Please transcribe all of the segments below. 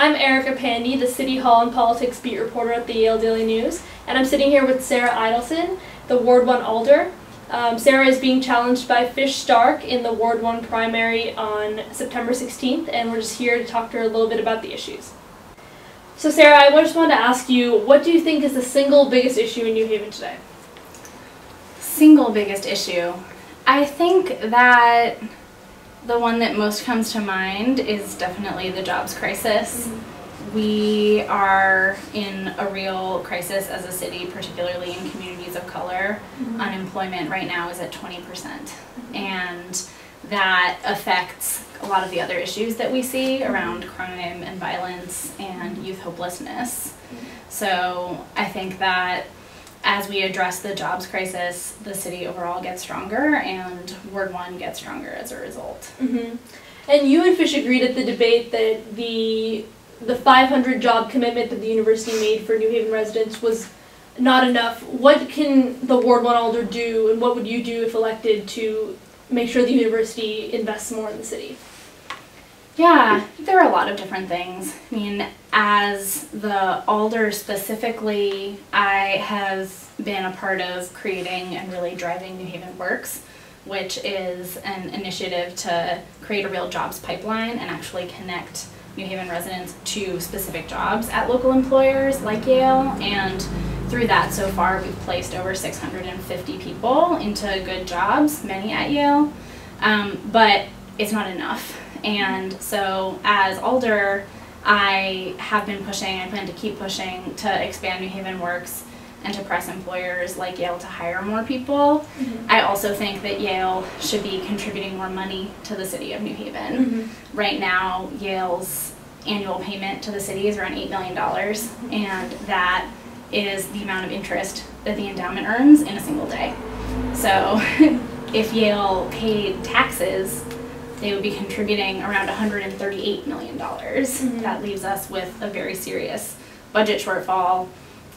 I'm Erica Pandey, the City Hall and Politics beat reporter at the Yale Daily News, and I'm sitting here with Sarah Eidelson, the Ward 1 Alder. Sarah is being challenged by Fish Stark in the Ward 1 primary on September 16th, and we're just here to talk to her a little bit about the issues. So Sarah, I just wanted to ask you, what do you think is the single biggest issue in New Haven today? Single biggest issue? I think that the one that most comes to mind is definitely the jobs crisis. Mm-hmm. We are in a real crisis as a city, particularly in communities of color. Mm-hmm. Unemployment right now is at 20%. Mm-hmm. And that affects a lot of the other issues that we see around crime and violence and youth hopelessness. Mm-hmm. So I think that as we address the jobs crisis, the city overall gets stronger and Ward 1 gets stronger as a result. Mm-hmm. And you and Fish agreed at the debate that the 500 job commitment that the university made for New Haven residents was not enough. What can the Ward 1 Alder do, and what would you do if elected to make sure the university invests more in the city? Yeah, there are a lot of different things. I mean, as the Alder specifically, I have been a part of creating and really driving New Haven Works, which is an initiative to create a real jobs pipeline and actually connect New Haven residents to specific jobs at local employers like Yale. And through that, so far, we've placed over 650 people into good jobs, many at Yale, but it's not enough. And so as Alder, I have been pushing, I plan to keep pushing to expand New Haven Works and to press employers like Yale to hire more people. Mm-hmm. I also think that Yale should be contributing more money to the city of New Haven. Mm-hmm. Right now, Yale's annual payment to the city is around $8 million, mm-hmm. and that is the amount of interest that the endowment earns in a single day. So if Yale paid taxes, they would be contributing around $138 million. Mm-hmm. That leaves us with a very serious budget shortfall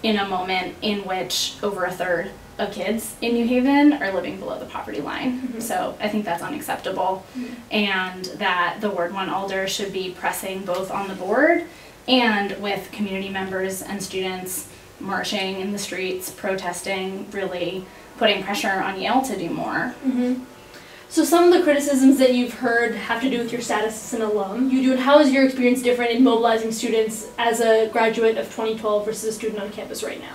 in a moment in which over a third of kids in New Haven are living below the poverty line. Mm-hmm. So I think that's unacceptable, mm-hmm. and that the Ward 1 Alder should be pressing both on the board and with community members and students marching in the streets, protesting, really putting pressure on Yale to do more. Mm-hmm. So some of the criticisms that you've heard have to do with your status as an alum. How is your experience different in mobilizing students as a graduate of 2012 versus a student on campus right now?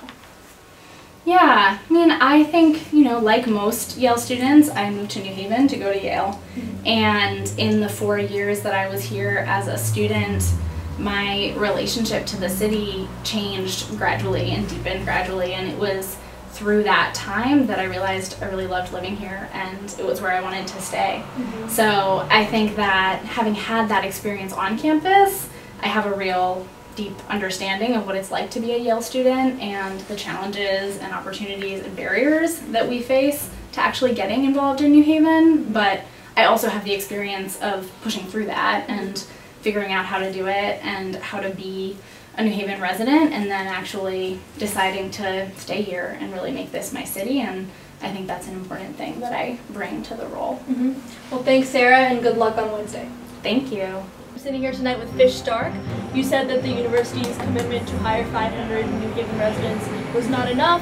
Yeah, I mean, I think, like most Yale students, I moved to New Haven to go to Yale. Mm-hmm. And in the 4 years that I was here as a student, my relationship to the city changed gradually and deepened gradually, and it was through that time that I realized I really loved living here and it was where I wanted to stay. Mm-hmm. So I think that having had that experience on campus, I have a real deep understanding of what it's like to be a Yale student and the challenges and opportunities and barriers that we face to actually getting involved in New Haven. But I also have the experience of pushing through that and figuring out how to do it and how to be a New Haven resident, and then actually deciding to stay here and really make this my city. And I think that's an important thing that I bring to the role. Mm-hmm. Well, thanks, Sarah, and good luck on Wednesday. Thank you. I'm sitting here tonight with Fish Stark. You said that the university's commitment to hire 500 New Haven residents was not enough.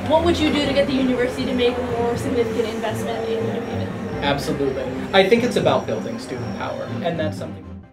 What would you do to get the university to make a more significant investment in New Haven? Absolutely. I think it's about building student power, and that's something